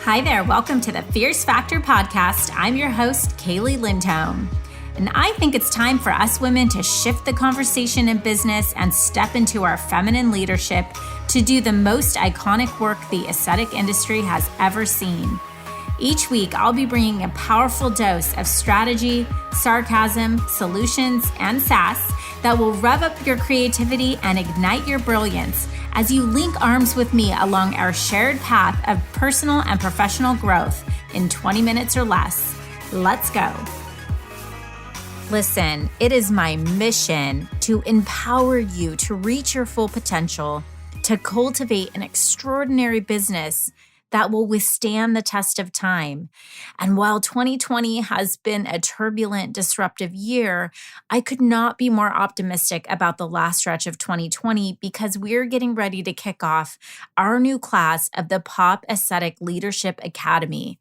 Hi there, welcome to the Fierce Factor podcast. I'm your host, Kaylee Lindholm. And I think it's time for us women to shift the conversation in business and step into our feminine leadership to do the most iconic work the aesthetic industry has ever seen. Each week, I'll be bringing a powerful dose of strategy, sarcasm, solutions, and sass that will rev up your creativity and ignite your brilliance as you link arms with me along our shared path of personal and professional growth in 20 minutes or less. Let's go. Listen, it is my mission to empower you to reach your full potential, to cultivate an extraordinary business that will withstand the test of time. And while 2020 has been a turbulent, disruptive year, I could not be more optimistic about the last stretch of 2020 because we're getting ready to kick off our new class of the Pop Aesthetic Leadership Academy.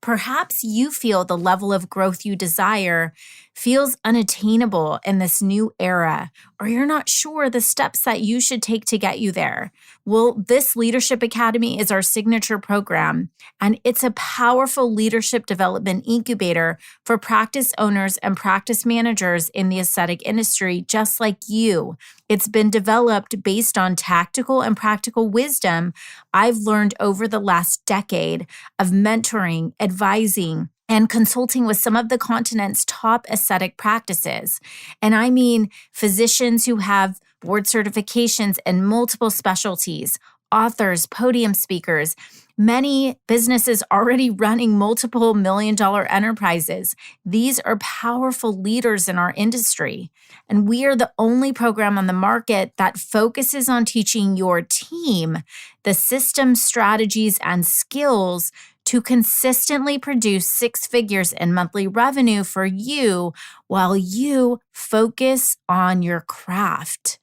Perhaps you feel the level of growth you desire feels unattainable in this new era, or you're not sure the steps that you should take to get you there. Well, this Leadership Academy is our signature program, and it's a powerful leadership development incubator for practice owners and practice managers in the aesthetic industry, just like you. It's been developed based on tactical and practical wisdom I've learned over the last decade of mentoring, advising, and consulting with some of the continent's top aesthetic practices. And I mean physicians who have board certifications in multiple specialties, authors, podium speakers, many businesses already running multiple million-dollar enterprises. These are powerful leaders in our industry. And we are the only program on the market that focuses on teaching your team the systems, strategies, and skills to consistently produce six figures in monthly revenue for you while you focus on your craft.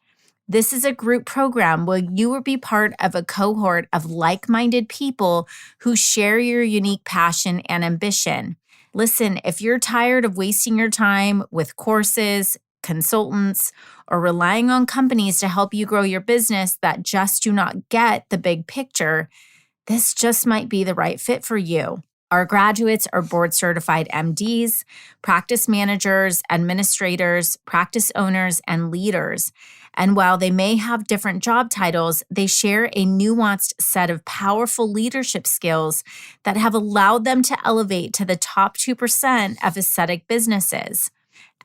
This is a group program where you will be part of a cohort of like-minded people who share your unique passion and ambition. Listen, if you're tired of wasting your time with courses, consultants, or relying on companies to help you grow your business that just do not get the big picture, this just might be the right fit for you. Our graduates are board certified MDs, practice managers, administrators, practice owners, and leaders. And while they may have different job titles, they share a nuanced set of powerful leadership skills that have allowed them to elevate to the top 2% of aesthetic businesses.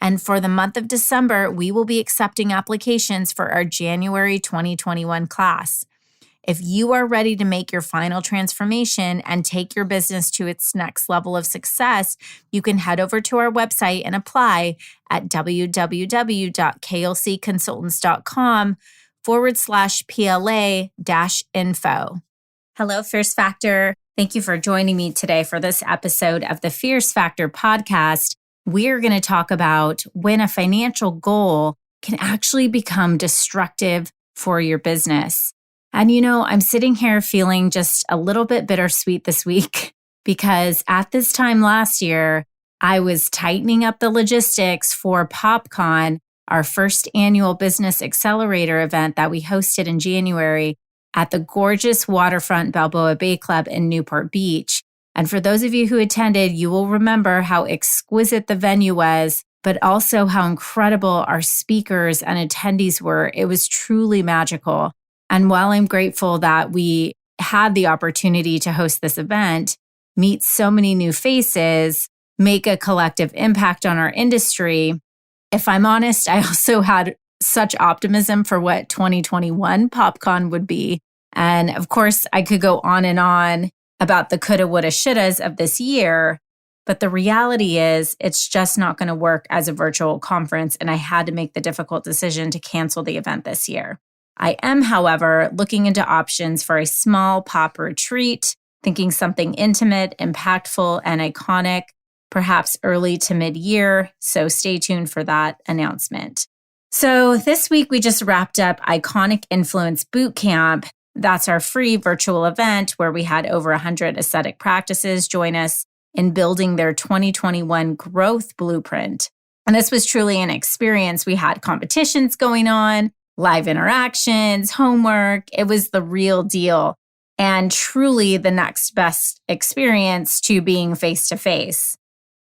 And for the month of December, we will be accepting applications for our January 2021 class. If you are ready to make your final transformation and take your business to its next level of success, you can head over to our website and apply at www.klcconsultants.com/PLA-info. Hello, Fierce Factor. Thank you for joining me today for this episode of the Fierce Factor podcast. We're going to talk about when a financial goal can actually become destructive for your business. And I'm sitting here feeling just a little bit bittersweet this week because at this time last year, I was tightening up the logistics for PopCon, our first annual business accelerator event that we hosted in January at the gorgeous waterfront Balboa Bay Club in Newport Beach. And for those of you who attended, you will remember how exquisite the venue was, but also how incredible our speakers and attendees were. It was truly magical. And while I'm grateful that we had the opportunity to host this event, meet so many new faces, make a collective impact on our industry, if I'm honest, I also had such optimism for what 2021 PopCon would be. And of course, I could go on and on about the coulda, woulda, shouldas of this year, but the reality is it's just not going to work as a virtual conference, and I had to make the difficult decision to cancel the event this year. I am, however, looking into options for a small pop retreat, thinking something intimate, impactful, and iconic, perhaps early to mid-year, so stay tuned for that announcement. So this week, we just wrapped up Iconic Influence Bootcamp. That's our free virtual event where we had over 100 aesthetic practices join us in building their 2021 growth blueprint. And this was truly an experience. We had competitions going on, live interactions, homework. It was the real deal. and truly the next best experience to being face to face.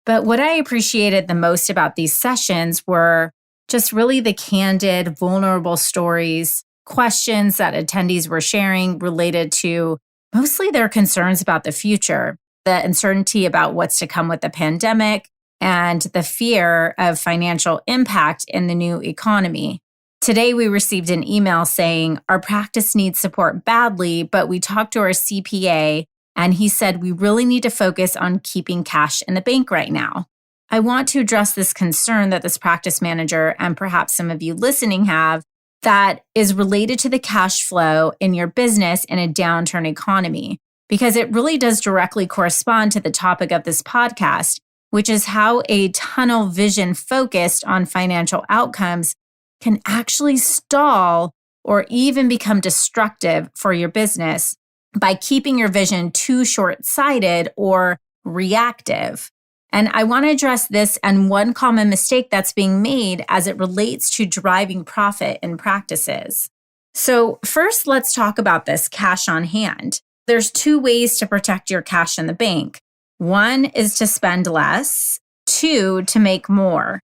But what I appreciated the most about these sessions were just really the candid, vulnerable stories, questions that attendees were sharing related to mostly their concerns about the future, the uncertainty about what's to come with the pandemic, and the fear of financial impact in the new economy. Today, we received an email saying our practice needs support badly, but we talked to our CPA and he said we really need to focus on keeping cash in the bank right now. I want to address this concern that this practice manager and perhaps some of you listening have that is related to the cash flow in your business in a downturn economy, because it really does directly correspond to the topic of this podcast, which is how a tunnel vision focused on financial outcomes can actually stall or even become destructive for your business by keeping your vision too short-sighted or reactive. And I want to address this and one common mistake that's being made as it relates to driving profit in practices. So first, let's talk about this cash on hand. There's two ways to protect your cash in the bank. One is to spend less, two, to make more.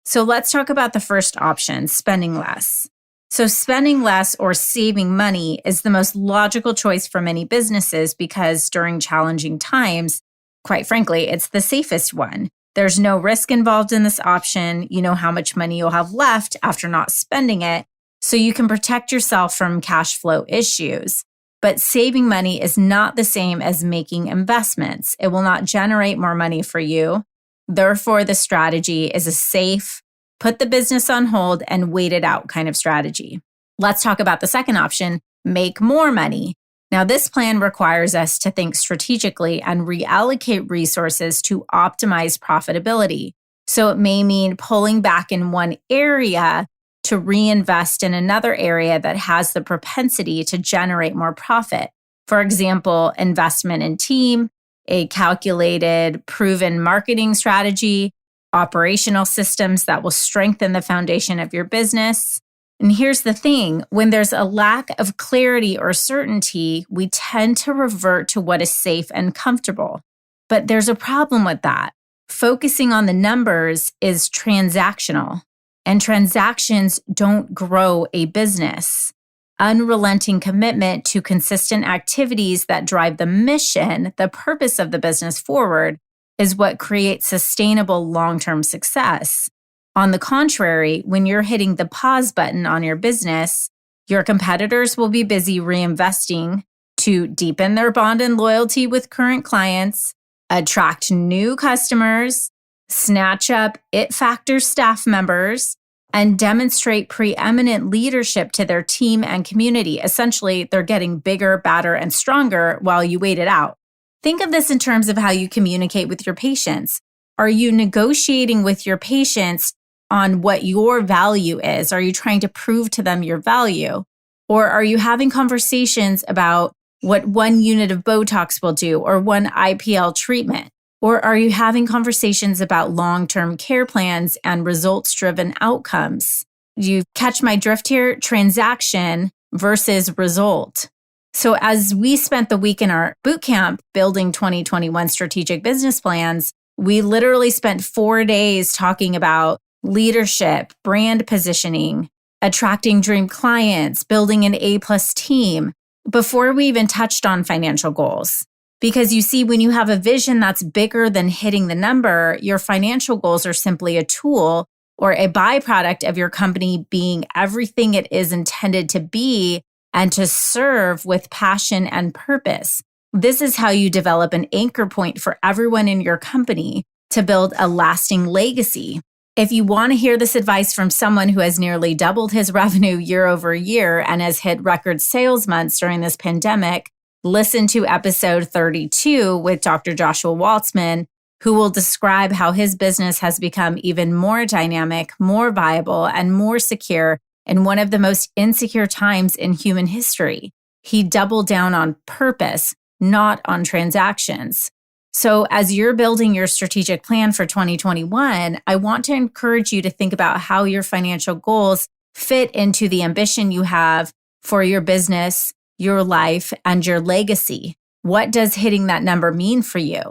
So let's talk about the first option, spending less. So spending less or saving money is the most logical choice for many businesses because during challenging times, quite frankly, it's the safest one. There's no risk involved in this option. You know how much money you'll have left after not spending it, so you can protect yourself from cash flow issues. But saving money is not the same as making investments. It will not generate more money for you. Therefore, the strategy is a safe, put the business on hold and wait it out kind of strategy. Let's talk about the second option, make more money. Now, this plan requires us to think strategically and reallocate resources to optimize profitability. So it may mean pulling back in one area to reinvest in another area that has the propensity to generate more profit. For example, investment in team, a calculated, proven marketing strategy, operational systems that will strengthen the foundation of your business. And here's the thing, when there's a lack of clarity or certainty, we tend to revert to what is safe and comfortable. But there's a problem with that. Focusing on the numbers is transactional, and transactions don't grow a business. Unrelenting commitment to consistent activities that drive the mission, the purpose of the business forward, is what creates sustainable long-term success. On the contrary, when you're hitting the pause button on your business, your competitors will be busy reinvesting to deepen their bond and loyalty with current clients, attract new customers, snatch up it factor staff members, and demonstrate preeminent leadership to their team and community. Essentially, they're getting bigger, badder, and stronger while you wait it out. Think of this in terms of how you communicate with your patients. Are you negotiating with your patients on what your value is? Are you trying to prove to them your value? Or are you having conversations about what one unit of Botox will do or one IPL treatment? Or are you having conversations about long-term care plans and results-driven outcomes? Do you catch my drift here? Transaction versus result. So as we spent the week in our boot camp building 2021 strategic business plans, we literally spent 4 days talking about leadership, brand positioning, attracting dream clients, building an A+ team before we even touched on financial goals. Because you see, when you have a vision that's bigger than hitting the number, your financial goals are simply a tool or a byproduct of your company being everything it is intended to be and to serve with passion and purpose. This is how you develop an anchor point for everyone in your company to build a lasting legacy. If you want to hear this advice from someone who has nearly doubled his revenue year over year and has hit record sales months during this pandemic, listen to episode 32 with Dr. Joshua Waltzman, who will describe how his business has become even more dynamic, more viable, and more secure in one of the most insecure times in human history. He doubled down on purpose, not on transactions. So as you're building your strategic plan for 2021, I want to encourage you to think about how your financial goals fit into the ambition you have for your business, your life, and your legacy. What does hitting that number mean for you?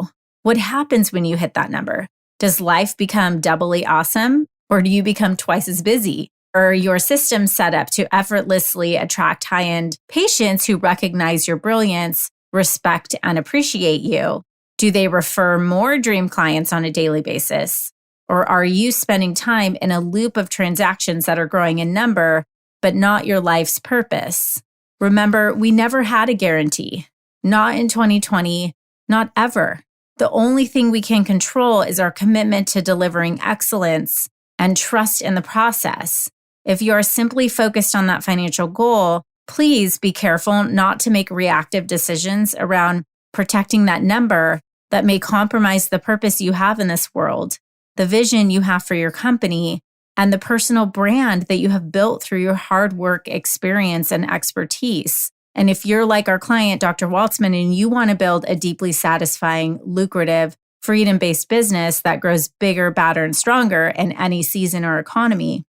What happens when you hit that number? Does life become doubly awesome, or do you become twice as busy? Or your system set up to effortlessly attract high-end patients who recognize your brilliance, respect, and appreciate you? Do they refer more dream clients on a daily basis? Or are you spending time in a loop of transactions that are growing in number, but not your life's purpose? Remember, we never had a guarantee. Not in 2020, not ever. The only thing we can control is our commitment to delivering excellence and trust in the process. If you are simply focused on that financial goal, please be careful not to make reactive decisions around protecting that number that may compromise the purpose you have in this world, the vision you have for your company, and the personal brand that you have built through your hard work, experience, and expertise. And if you're like our client, Dr. Waltzman, and you want to build a deeply satisfying, lucrative, freedom-based business that grows bigger, badder, and stronger in any season or economy,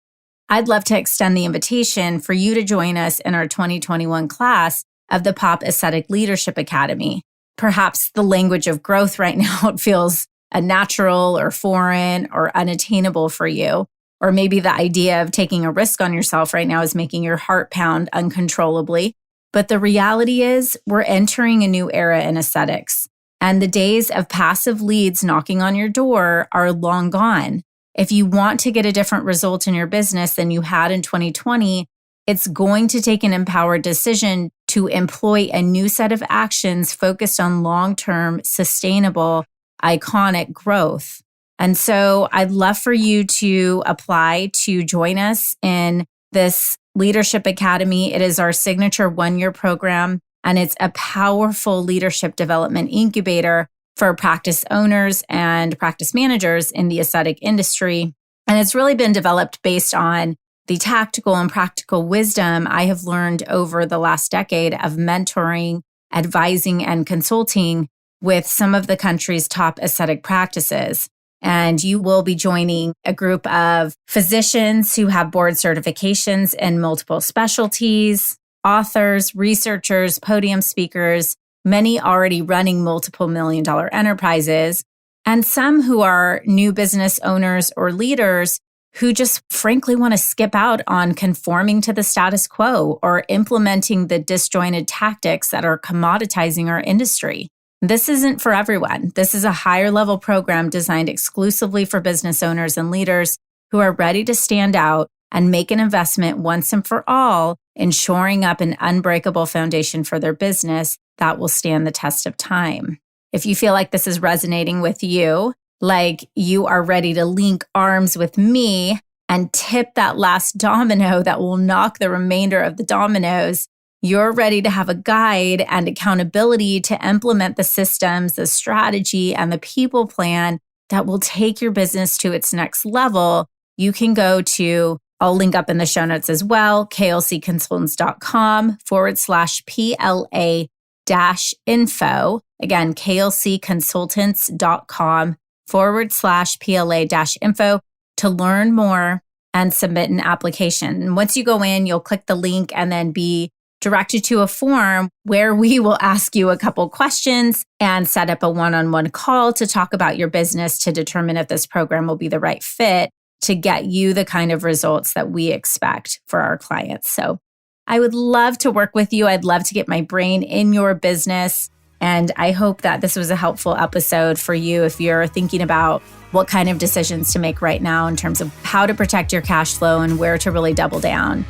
I'd love to extend the invitation for you to join us in our 2021 class of the Pop Aesthetic Leadership Academy. Perhaps the language of growth right now feels unnatural or foreign or unattainable for you. Or maybe the idea of taking a risk on yourself right now is making your heart pound uncontrollably. But the reality is we're entering a new era in aesthetics, and the days of passive leads knocking on your door are long gone. If you want to get a different result in your business than you had in 2020, it's going to take an empowered decision to employ a new set of actions focused on long-term, sustainable, iconic growth. And so I'd love for you to apply to join us in this Leadership Academy. It is our signature one-year program, and it's a powerful leadership development incubator for practice owners and practice managers in the aesthetic industry. And it's really been developed based on the tactical and practical wisdom I have learned over the last decade of mentoring, advising, and consulting with some of the country's top aesthetic practices. And you will be joining a group of physicians who have board certifications in multiple specialties, authors, researchers, podium speakers, many already running multiple million-dollar enterprises, and some who are new business owners or leaders who just frankly want to skip out on conforming to the status quo or implementing the disjointed tactics that are commoditizing our industry. This isn't for everyone. This is a higher level program designed exclusively for business owners and leaders who are ready to stand out and make an investment once and for all in shoring up an unbreakable foundation for their business that will stand the test of time. If you feel like this is resonating with you, like you are ready to link arms with me and tip that last domino that will knock the remainder of the dominoes, you're ready to have a guide and accountability to implement the systems, the strategy, and the people plan that will take your business to its next level, you can go to, I'll link up in the show notes as well, klcconsultants.com/PLA-info. Again, klcconsultants.com/PLA-info to learn more and submit an application. And once you go in, you'll click the link and then be directed to a form where we will ask you a couple questions and set up a one-on-one call to talk about your business to determine if this program will be the right fit to get you the kind of results that we expect for our clients. So I would love to work with you. I'd love to get my brain in your business. And I hope that this was a helpful episode for you if you're thinking about what kind of decisions to make right now in terms of how to protect your cash flow and where to really double down.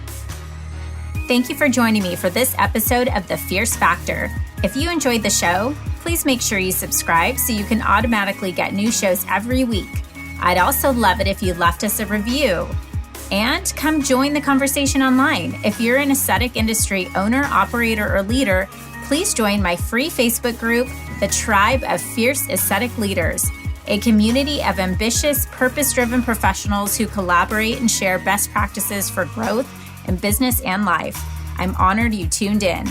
Thank you for joining me for this episode of The Fierce Factor. If you enjoyed the show, please make sure you subscribe so you can automatically get new shows every week. I'd also love it if you left us a review. And come join the conversation online. If you're an aesthetic industry owner, operator, or leader, please join my free Facebook group, The Tribe of Fierce Aesthetic Leaders, a community of ambitious, purpose-driven professionals who collaborate and share best practices for growth in business and life. I'm honored you tuned in.